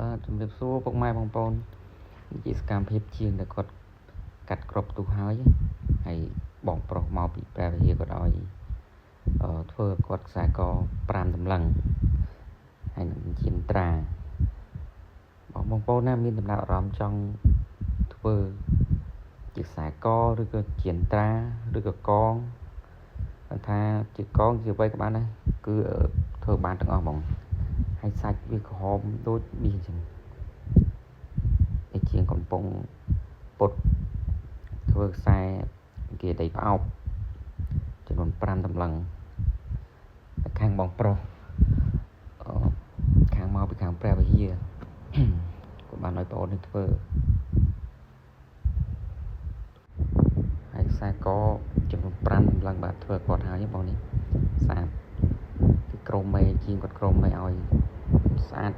បាទជំរាបសួរពុកម៉ែបងប្អូនជាសកម្មភាពជាងដែលគាត់កាត់ក្របទូហើយបងប្រុសមកពីព្រះវិហារគាត់ឲ្យធ្វើគាត់ខ្សែក5តម្លឹងហើយនឹងជាត្រាបងប្អូនណាមានដំណើរអារម្មណ៍ចង់ធ្វើជាខ្សែកឬក៏ជាត្រាឬក៏កងថាជាកងជាអ្វីក៏បានដែរគឺធ្វើបានទាំងអស់ហ្មងហើយសាច់វាក្រហមដូចប៊ីអញ្ចឹងជាងកំពុងពុតធ្វើខ្សែគេដីផ្អោបចំនួន5តម្លឹងខាងបងប្រុសខាងមកពីខាងព្រះវិហារក៏បានឲ្យបងប្អូនធ្វើហើយខ្សែកចំនួន5តម្លឹងបាទធ្វើគាត់ហើយបងនេះស្អាតគឺក្រុមមេជាងគាត់ក្រុមមេឲ្យស្អាត